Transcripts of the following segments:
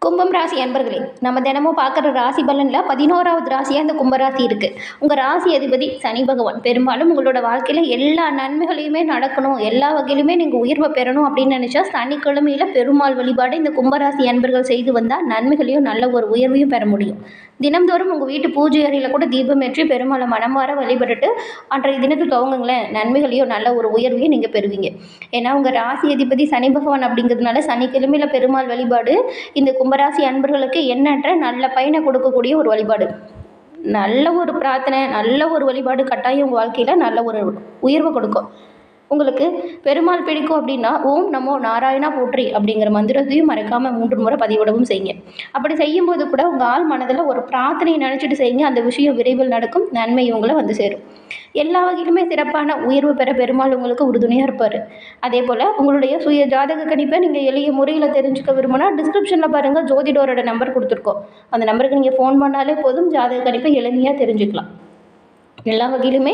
கும்பம் ராசி அன்பர்களே, நம்ம தினமும் பார்க்குற ராசி பலனில் 11வது ராசியாக இந்த கும்பராசி இருக்குது. உங்கள் ராசி அதிபதி சனி பகவான். பெரும்பாலும் உங்களோட வாழ்க்கையில் எல்லா நன்மைகளையுமே நடக்கணும், எல்லா வகையிலுமே நீங்கள் உயர்வை பெறணும் அப்படின்னு நினச்சா சனிக்கிழமையில் பெருமாள் வழிபாடு இந்த கும்பராசி அன்பர்கள் செய்து வந்தால் நன்மைகளையும் நல்ல ஒரு உயர்வையும் பெற முடியும். தினம்தோறும் உங்கள் வீட்டு பூஜை அறையில் கூட தீபம் ஏற்றி பெருமாளை மனமாற வழிபட்டுட்டு அன்றைய தினத்தை துவங்குங்களேன், நன்மைகளையும் நல்ல ஒரு உயர்வையும் நீங்கள் பெறுவீங்க. ஏன்னா உங்கள் ராசி அதிபதி சனி பகவான் அப்படிங்கிறதுனால சனிக்கிழமையில் பெருமாள் வழிபாடு இந்த கும்பராசி அன்பர்களுக்கு எண்ணற்ற நல்ல பயனை கொடுக்கக்கூடிய ஒரு வழிபாடு. நல்ல ஒரு பிரார்த்தனை, நல்ல ஒரு வழிபாடு கட்டாயம் உங்கள் வாழ்க்கையில் நல்ல ஒரு உயர்வை கொடுக்கும். உங்களுக்கு பெருமாள் பிடிக்கும் அப்படின்னா ஓம் நமோ நாராயணா போற்றி அப்படிங்கிற மந்திரத்தையும் மறக்காமல் 3 முறை பதிவிடவும் செய்யுங்க. அப்படி செய்யும்போது கூட உங்கள் ஆள் மனதில் ஒரு பிரார்த்தனையை நினச்சிட்டு செய்யுங்க. அந்த விஷயம் விரைவில் நடக்கும், நன்மை உங்களை வந்து சேரும். எல்லா வகையிலுமே சிறப்பான உயர்வு பெற பெருமாள் உங்களுக்கு உறுதுணையாக இருப்பார். அதே போல் உங்களுடைய சுய ஜாதக கணிப்பை நீங்கள் எளிய முறையில் தெரிஞ்சுக்க விரும்பினா டிஸ்கிரிப்ஷனில் பாருங்கள், ஜோதிடரோட நம்பர் கொடுத்துருக்கோம். அந்த நம்பருக்கு நீங்கள் ஃபோன் பண்ணாலே போதும், ஜாதக கணிப்பை எளிமையாக தெரிஞ்சுக்கலாம். எல்லா வகையிலுமே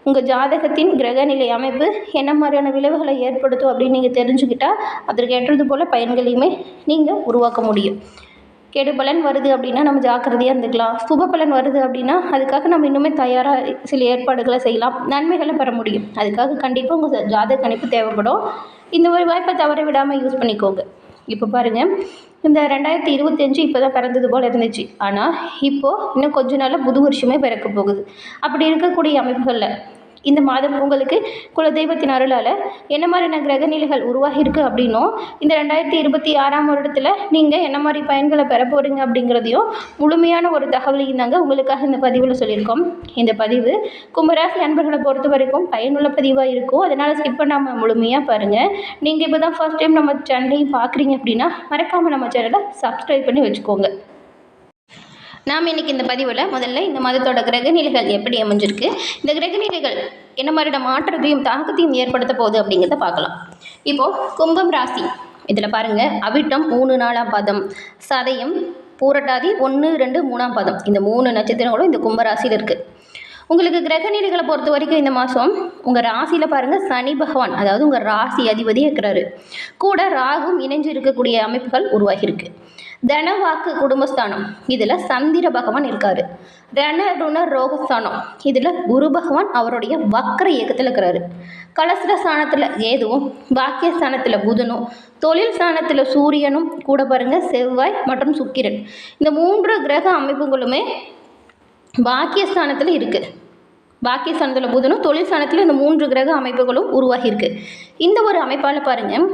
உங்கள் ஜாதகத்தின் கிரகநிலை அமைப்பு என்ன மாதிரியான விளைவுகளை ஏற்படுத்தும் அப்படின்னு நீங்கள் தெரிஞ்சுக்கிட்டால் அதற்கு ஏற்றது போல் பயன்களையுமே நீங்கள் உருவாக்க முடியும். கெடு பலன் வருது அப்படின்னா நம்ம ஜாக்கிரதையாக இருந்துக்கலாம். சுப பலன் வருது அப்படின்னா அதுக்காக நம்ம இன்னுமே தயாராக சில ஏற்பாடுகளை செய்யலாம், நன்மைகளை பெற முடியும். அதுக்காக கண்டிப்பாக உங்கள் ஜாதக கணிப்பு தேவைப்படும். இந்த ஒரு வாய்ப்பை தவற விடாமல் யூஸ் பண்ணிக்கோங்க. இப்போ பாருங்கள், இந்த 2025 இப்போ தான் பிறந்தது போல் இருந்துச்சு. ஆனால் இப்போது இன்னும் கொஞ்ச நாளில் புது வருஷமே பிறக்க போகுது. அப்படி இருக்கக்கூடிய அமைப்புகளில் இந்த மாதம் உங்களுக்கு குலதெய்வத்தின் அருளால் என்ன மாதிரியான கிரகநிலைகள் உருவாகியிருக்கு அப்படின்னும், இந்த 2026ஆம் வருடத்தில் நீங்கள் என்ன மாதிரி பயன்களை பெற போகிறீங்க அப்படிங்கிறதையும் முழுமையான ஒரு தகவலையும் தாங்க உங்களுக்காக இந்த பதிவில் சொல்லியிருக்கோம். இந்த பதிவு கும்பராசி அன்பர்களை பொறுத்த வரைக்கும் பயனுள்ள பதிவாக இருக்கும். அதனால் ஸ்கிப் பண்ணாமல் முழுமையாக பாருங்கள். நீங்கள் இப்போ தான் ஃபர்ஸ்ட் டைம் நம்ம சேனலையும் பார்க்குறீங்க அப்படின்னா மறக்காமல் நம்ம சேனலை சப்ஸ்கிரைப் பண்ணி வச்சுக்கோங்க. நாம் இன்றைக்கி இந்த பதிவில் முதல்ல இந்த மாதத்தோட கிரகநிலைகள் எப்படி அமைஞ்சிருக்கு, இந்த கிரகநிலைகள் என்ன மாதிரியான மாற்றத்தையும் தாக்கத்தையும் ஏற்படுத்த போகுது அப்படிங்கிறத பார்க்கலாம். இப்போது கும்பம் ராசி இதில் பாருங்கள், அவிட்டம் 3 4ஆம் பாதம், சதயம், பூரட்டாதி 1 2 3ஆம் பாதம், இந்த 3 நட்சத்திரங்களும் இந்த கும்பராசியில் இருக்குது. உங்களுக்கு கிரகநிலைகளை பொறுத்த வரைக்கும் இந்த மாதம் உங்கள் ராசியில் பாருங்கள் சனி பகவான், அதாவது உங்கள் ராசி அதிபதி இருக்கிறாரு. கூட ராகும் இணைஞ்சு இருக்கக்கூடிய அமைப்புகள் உருவாகியிருக்கு. தனவாக்கு குடும்பஸ்தானம் இதில் சந்திர பகவான் இருக்கார். ரண ருண ரோகஸ்தானம் இதில் குரு பகவான் அவருடைய வக்ர இயக்கத்தில் இருக்கிறாரு. கலசர ஸ்தானத்தில் கேதுவும், பாக்கியஸ்தானத்தில் புதனும், தொழில் ஸ்தானத்தில் சூரியனும், கூட பாருங்கள் செவ்வாய் மற்றும் சுக்கிரன், இந்த 3 கிரக அமைப்புகளுமே பாக்கியஸ்தானத்தில் இருக்குது. பாக்கியஸ்தானத்தில் புதனும், தொழில் ஸ்தானத்தில் இந்த 3 கிரக அமைப்புகளும் உருவாகியிருக்கு. இந்த ஒரு அமைப்பால் பாருங்கள்,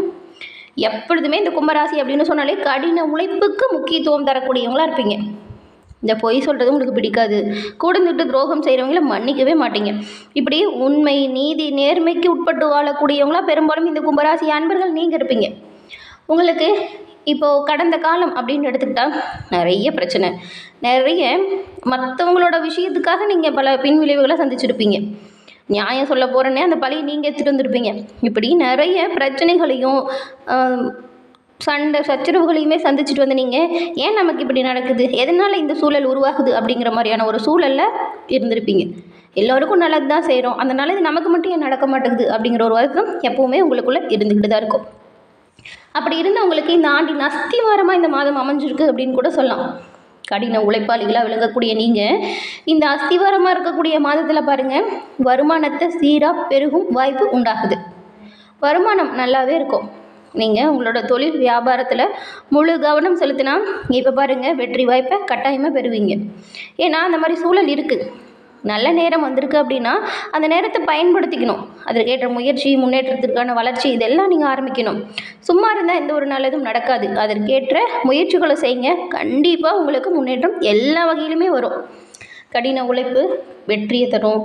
எப்பொழுதுமே இந்த கும்பராசி அப்படின்னு சொன்னாலே கடின உழைப்புக்கு முக்கியத்துவம் தரக்கூடியவங்களாக இருப்பீங்க. இந்த பொய் சொல்கிறது உங்களுக்கு பிடிக்காது, கூடந்துட்டு துரோகம் செய்கிறவங்கள மன்னிக்கவே மாட்டீங்க. இப்படி உண்மை, நீதி, நேர்மைக்கு உட்பட்டு வாழக்கூடியவங்களாக பெரும்பாலும் இந்த கும்பராசி அன்பர்கள் நீங்கள் இருப்பீங்க. உங்களுக்கு இப்போது கடந்த காலம் அப்படின்னு எடுத்துக்கிட்டால் நிறைய பிரச்சனை, நிறைய மற்றவங்களோட விஷயத்துக்காக நீங்கள் பல பின்விளைவுகளை சந்திச்சிருப்பீங்க. நியாயம் சொல்ல போகிறேன்னே அந்த பழியை நீங்கள் எடுத்துகிட்டு வந்துருப்பீங்க. இப்படி நிறைய பிரச்சனைகளையும் சண்டை சச்சரவுகளையுமே சந்திச்சுட்டு வந்து நீங்கள் ஏன் நமக்கு இப்படி நடக்குது, எதனால் இந்த சூழல் உருவாகுது அப்படிங்கிற மாதிரியான ஒரு சூழலில் இருந்திருப்பீங்க. எல்லோருக்கும் நல்லது தான் செய்கிறோம், அந்த நல்லது நமக்கு மட்டும் ஏன் நடக்க மாட்டேங்குது அப்படிங்கிற ஒரு வருத்தம் எப்போவுமே உங்களுக்குள்ளே இருந்துக்கிட்டு தான் இருக்கும். அப்படி இருந்தவங்களுக்கு இந்த ஆண்டின் அஸ்திவாரமாக இந்த மாதம் அமைஞ்சிருக்கு அப்படின்னு கூட சொல்லலாம். கடின உழைப்பாளிகளாக விளங்கக்கூடிய நீங்கள் இந்த அஸ்திவாரமாக இருக்கக்கூடிய மாதத்தில் பாருங்கள், வருமானத்தை சீராக பெருகும் வாய்ப்பு உண்டாகுது. வருமானம் நல்லாவே இருக்கும். நீங்கள் உங்களோட தொழில் வியாபாரத்தில் முழு கவனம் செலுத்தினா இப்போ பாருங்கள் வெற்றி வாய்ப்பை கட்டாயமாக பெறுவீங்க. ஏன்னா அந்த மாதிரி சூழல் இருக்குது. நல்ல நேரம் வந்திருக்கு அப்படின்னா அந்த நேரத்தை பயன்படுத்திக்கணும். அதற்கேற்ற முயற்சி, முன்னேற்றத்திற்கான வளர்ச்சி இதெல்லாம் நீங்கள் ஆரம்பிக்கணும். சும்மா இருந்தால் எந்த ஒரு நல்லதும் நடக்காது. அதற்கேற்ற முயற்சிகளை செய்யுங்க, கண்டிப்பாக உங்களுக்கு முன்னேற்றம் எல்லா வகையிலுமே வரும். கடின உழைப்பு வெற்றியை தரும்.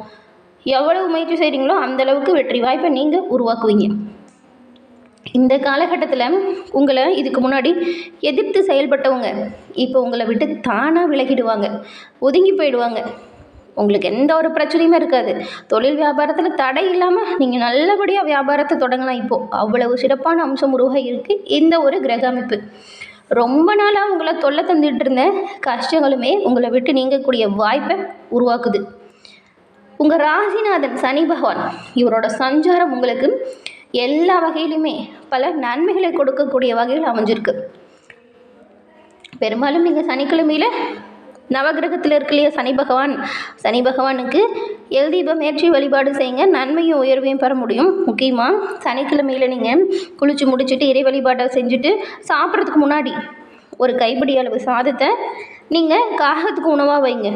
எவ்வளவு முயற்சி செய்கிறீங்களோ அந்தளவுக்கு வெற்றி வாய்ப்பை நீங்கள் உருவாக்குவீங்க. இந்த காலகட்டத்தில் உங்களை இதுக்கு முன்னாடி எதிர்த்து செயல்பட்டவங்க இப்போ உங்களை விட்டு தானாக விலகிடுவாங்க, ஒதுங்கி போயிடுவாங்க. உங்களுக்கு எந்த ஒரு பிரச்சனையுமே இருக்காது. தொழில் வியாபாரத்தில் தடை இல்லாமல் நீங்கள் நல்லபடியாக வியாபாரத்தை தொடங்கலாம். இப்போது அவ்வளவு சிறப்பான அம்சம் உருவாக இருக்குது இந்த ஒரு கிரக அமைப்பு. ரொம்ப நாளாக உங்களை தொல்லை தந்துட்டு இருந்த கஷ்டங்களுமே உங்களை விட்டு நீங்கக்கூடிய வாய்ப்பை உருவாக்குது. உங்கள் ராசிநாதன் சனி பகவான் இவரோட சஞ்சாரம் உங்களுக்கு எல்லா வகையிலுமே பல நன்மைகளை கொடுக்கக்கூடிய வகையில் அமைஞ்சிருக்கு. பெரும்பாலும் நீங்கள் சனிக்கிழமையில் நவகிரகத்தில் இருக்கு இல்லையா சனி பகவானுக்கு எல் தீபம் ஏற்றி வழிபாடு செய்யுங்க. நன்மையும் உயர்வையும் பெற முடியும். முக்கியமாக சனிக்கிழமையில் நீங்கள் குளித்து முடிச்சுட்டு இறை வழிபாட்டை செஞ்சுட்டு சாப்பிட்றதுக்கு முன்னாடி ஒரு கைப்பிடி அளவு சாதத்தை நீங்கள் காகத்துக்கு உணவாக வைங்க.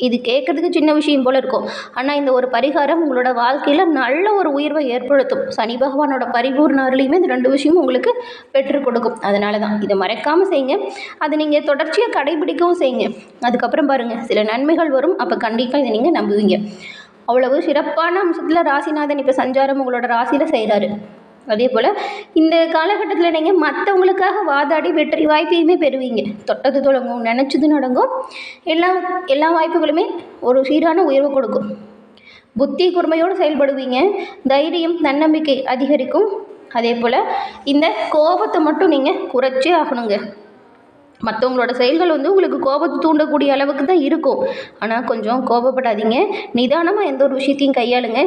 இது கேட்குறதுக்கு சின்ன விஷயம் போல் இருக்கும், ஆனால் இந்த ஒரு பரிகாரம் உங்களோட வாழ்க்கையில் நல்ல ஒரு உயர்வை ஏற்படுத்தும். சனி பகவானோட பரிபூர்ண அருளையுமே இந்த 2 விஷயமும் உங்களுக்கு பெற்றுக் கொடுக்கும். அதனால தான் இதை மறக்காமல் செய்யுங்க. அதை நீங்கள் தொடர்ச்சியாக கடைபிடிக்கவும் செய்யுங்க. அதுக்கப்புறம் பாருங்கள், சில நன்மைகள் வரும். அப்போ கண்டிப்பாக இதை நீங்கள் நம்புவீங்க. அவ்வளவு சிறப்பான அம்சத்தில் ராசிநாதன் இப்போ சஞ்சாரம் உங்களோட ராசியில் செய்கிறாரு. அதே போல் இந்த காலகட்டத்தில் நீங்கள் மற்றவங்களுக்காக வாதாடி வெற்றி வாய்ப்பையுமே பெறுவீங்க. தொட்டது தொடங்கும், நினச்சது நடங்கும். எல்லா வாய்ப்புகளுமே ஒரு சீரான உயர்வு கொடுக்கும். புத்தி கூர்மையோடு செயல்படுவீங்க. தைரியம், தன்னம்பிக்கை அதிகரிக்கும். அதே போல் இந்த கோபத்தை மட்டும் நீங்கள் குறைச்சே ஆகணுங்க. மற்றவங்களோட செயல்கள் உங்களுக்கு கோபத்தை தூண்டக்கூடிய அளவுக்கு தான் இருக்கும். ஆனால் கொஞ்சம் கோபப்படாதீங்க. நிதானமாக எந்த ஒரு விஷயத்தையும் கையாளுங்க.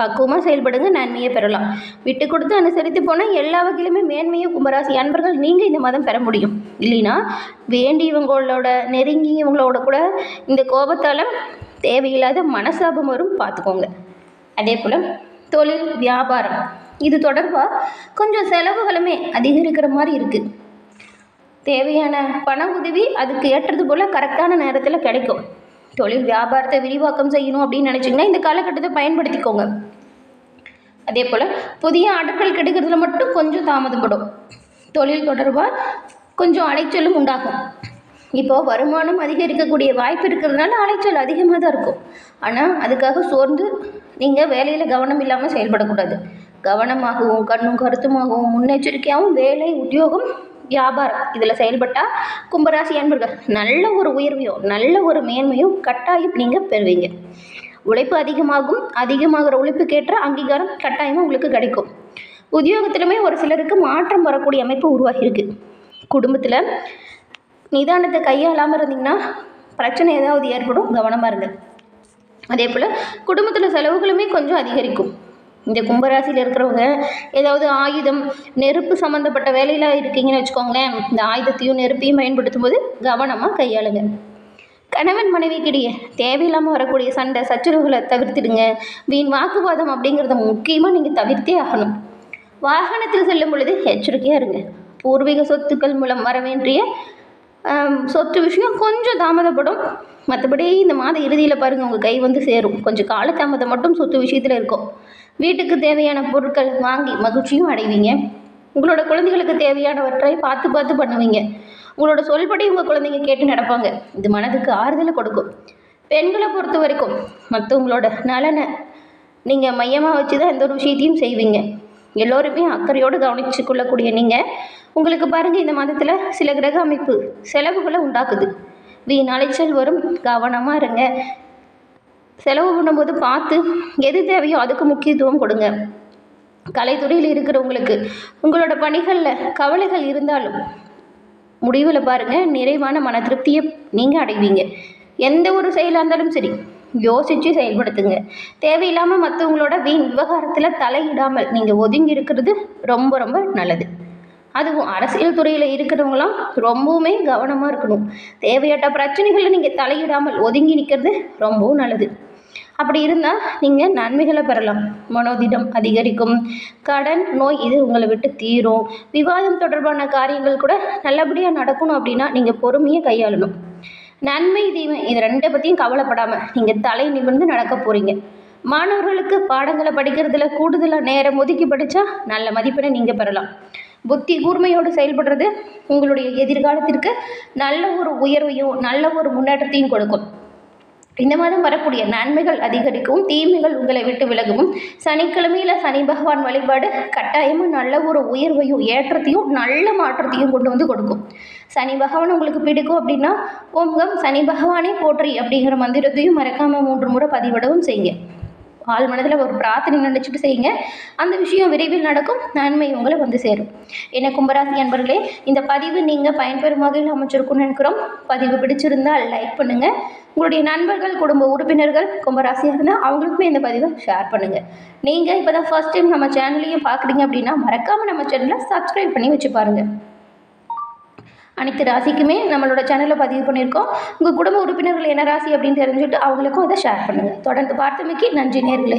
பக்குவமாக செயல்படுங்க. நன்மையை பெறலாம். விட்டு கொடுத்து அனுசரித்து போனால் எல்லா வகையிலுமே மேன்மையும் கும்பராசி அன்பர்கள் நீங்கள் இந்த மாதம் பெற முடியும். இல்லைன்னா வேண்டியவங்களோட நெருங்கியவங்களோட கூட இந்த கோபத்தால் தேவையில்லாத மனசாபம் வரும், பார்த்துக்கோங்க. அதே போல் தொழில், வியாபாரம் இது தொடர்பாக கொஞ்சம் செலவுகளுமே அதிகரிக்கிற மாதிரி இருக்குது. தேவையான பண உதவி அதுக்கு ஏற்றது போல் கரெக்டான நேரத்தில் கிடைக்கும். தொழில் வியாபாரத்தை விரிவாக்கம் செய்யணும் அப்படின்னு நினச்சிங்கன்னா இந்த காலகட்டத்தை பயன்படுத்திக்கோங்க. அதே போல் புதிய ஆர்டர்கள் கிடைக்கிறதுல மட்டும் கொஞ்சம் தாமதப்படும். தொழில் தொடர்பாக கொஞ்சம் அலைச்சலும் உண்டாகும். இப்போது வருமானம் அதிகரிக்கக்கூடிய வாய்ப்பு இருக்கிறதுனால அலைச்சல் அதிகமாக தான் இருக்கும். ஆனால் அதுக்காக சோர்ந்து நீங்கள் வேலையில் கவனம் இல்லாமல் செயல்படக்கூடாது. கவனமாகவும் கண்ணும் கருத்துமாகவும் முன்னெச்சரிக்கையாகவும் வேலை, உத்தியோகம், வியாபாரம் இதில் செயல்பட்டால் கும்பராசி அன்பர்கள் நல்ல ஒரு உயர்வையும் நல்ல ஒரு மேன்மையும் கட்டாயம் நீங்கள் பெறுவீங்க. உழைப்பு அதிகமாகிற உழைப்புக்கேற்ற அங்கீகாரம் கட்டாயமாக உங்களுக்கு கிடைக்கும். உத்தியோகத்திலுமே ஒரு சிலருக்கு மாற்றம் வரக்கூடிய அமைப்பு உருவாகியிருக்கு. குடும்பத்தில் நிதானத்தை கையாளாமல் இருந்தீங்கன்னா பிரச்சனை ஏதாவது ஏற்படும், கவனமாக இருங்க. அதே போல் குடும்பத்தில் செலவுகளுமே கொஞ்சம் அதிகரிக்கும். இந்த கும்பராசியில் இருக்கிறவங்க ஏதாவது ஆயுதம், நெருப்பு சம்மந்தப்பட்ட வேலையில் இருக்கீங்கன்னு வச்சுக்கோங்களேன். இந்த ஆயுதத்தையும் நெருப்பையும் பயன்படுத்தும் போது கவனமாக கையாளுங்க. கணவன் மனைவிக்கிடையே தேவையில்லாமல் வரக்கூடிய சண்டை சச்சரவுகளை தவிர்த்துடுங்க. வீண் வாக்குவாதம் அப்படிங்கிறத முக்கியமாக நீங்கள் தவிர்த்தே ஆகணும். வாகனத்தில் செல்லும் பொழுது எச்சரிக்கையாக இருங்க. பூர்வீக சொத்துக்கள் மூலம் வர வேண்டிய சொத்து விஷயம் கொஞ்சம் தாமதப்படும். மற்றபடி இந்த மாத இறுதியில் பாருங்கள் உங்கள் கை வந்து சேரும். கொஞ்சம் காலதாமதம் மட்டும் சொத்து விஷயத்தில் இருக்கும். வீட்டுக்கு தேவையான பொருட்கள் வாங்கி மகிழ்ச்சியும் அடைவீங்க. உங்களோட குழந்தைகளுக்கு தேவையானவற்றை பார்த்து பண்ணுவீங்க. உங்களோட சொல்படி உங்கள் குழந்தைங்க கேட்டு நடப்பாங்க. இது மனதுக்கு ஆறுதலை கொடுக்கும். பெண்களை பொறுத்த வரைக்கும் மற்றவங்களோட நலனை நீங்கள் மையமாக வச்சு தான் எந்த ஒரு விஷயத்தையும் செய்வீங்க. எல்லோருமே அக்கறையோடு கவனித்து கொள்ளக்கூடிய நீங்கள் உங்களுக்கு பாருங்கள் இந்த மாதத்தில் சில கிரக அமைப்பு செலவுகளை உண்டாக்குது. வீண் அலைச்சல் வரும், கவனமாக இருங்க. செலவு பண்ணும்போது பார்த்து எது தேவையோ அதுக்கு முக்கியத்துவம் கொடுங்க. கலைத்துறையில் இருக்கிறவங்களுக்கு உங்களோட பணிகளில் கவலைகள் இருந்தாலும் முடிவில் பாருங்கள் நிறைவான மன திருப்தியை நீங்கள் அடைவீங்க. எந்த ஒரு செயலாக இருந்தாலும் சரி யோசித்து செயல்படுத்துங்க. தேவையில்லாமல் மற்றவங்களோட வீண் விவகாரத்தில் தலையிடாமல் நீங்கள் ஒதுங்கி இருக்கிறது ரொம்ப ரொம்ப நல்லது. அதுவும் அரசியல் துறையில் இருக்கிறவங்களாம் ரொம்பவுமே கவனமாக இருக்கணும். தேவையற்ற பிரச்சனைகளை நீங்கள் தலையிடாமல் ஒதுங்கி நிற்கிறது ரொம்பவும் நல்லது. அப்படி இருந்தால் நீங்கள் நன்மைகளை பெறலாம். மனோதிடம் அதிகரிக்கும். கடன், நோய் இது உங்களை விட்டு தீரும். விவாதம் தொடர்பான காரியங்கள் கூட நல்லபடியாக நடக்கணும் அப்படின்னா நீங்கள் பொறுமையை கையாளணும். நன்மை, தீமை இது 2 பற்றியும் கவலைப்படாமல் நீங்கள் தலை நிமிர்ந்து நடக்க போகிறீங்க. மாணவர்களுக்கு பாடங்களை படிக்கிறதுல கூடுதலாக நேரம் ஒதுக்கி படித்தா நல்ல மதிப்பெண்ணை நீங்கள் பெறலாம். புத்தி கூர்மையோடு செயல்படுறது உங்களுடைய எதிர்காலத்திற்கு நல்ல ஒரு உயர்வையும் நல்ல ஒரு முன்னேற்றத்தையும் கொடுக்கும். இந்த மாதம் வரக்கூடிய நன்மைகள் அதிகரிக்கும், தீமைகள் உங்களை விட்டு விலகவும். சனிக்கிழமையில் சனி பகவான் வழிபாடு கட்டாயமாக நல்ல ஒரு உயர்வையும் ஏற்றத்தையும் நல்ல மாற்றத்தையும் கொண்டு வந்து கொடுக்கும். சனி பகவான் உங்களுக்கு பிடிக்கும் அப்படின்னா ஓம் சனி பகவானே போற்றி அப்படிங்கிற மந்திரத்தையும் மறக்காமல் 3 முறை பதிவிடவும் செய்யுங்க. ஆள் மனதில் ஒரு பிரார்த்தனை நினச்சிட்டு செய்யுங்க. அந்த விஷயம் விரைவில் நடக்கும். நன்மை உங்களை வந்து சேரும். என்ன கும்பராசி அன்பர்களே, இந்த பதிவு நீங்கள் பயன்பெறும் வகையில் அமைச்சிருக்குன்னு நினைக்கிறோம். பதிவு பிடிச்சிருந்தால் லைக் பண்ணுங்கள். உங்களுடைய நண்பர்கள், குடும்ப உறுப்பினர்கள் கும்பராசியாக இருந்தால் அவங்களுக்குமே இந்த பதிவை ஷேர் பண்ணுங்கள். நீங்கள் இப்போ தான் ஃபர்ஸ்ட் டைம் நம்ம சேனலையும் பார்க்குறீங்க அப்படின்னா மறக்காமல் நம்ம சேனலை சப்ஸ்கிரைப் பண்ணி வச்சு பாருங்கள். அனைத்து ராசிக்குமே நம்மளோட சேனலில் பதிவு பண்ணியிருக்கோம். உங்கள் குடும்ப உறுப்பினர்கள் என்ன ராசி அப்படின்னு தெரிஞ்சுட்டு அவங்களுக்கும் அதை ஷேர் பண்ணுங்கள். தொடர்ந்து பார்த்தமைக்கு நன்றி நேர்களே.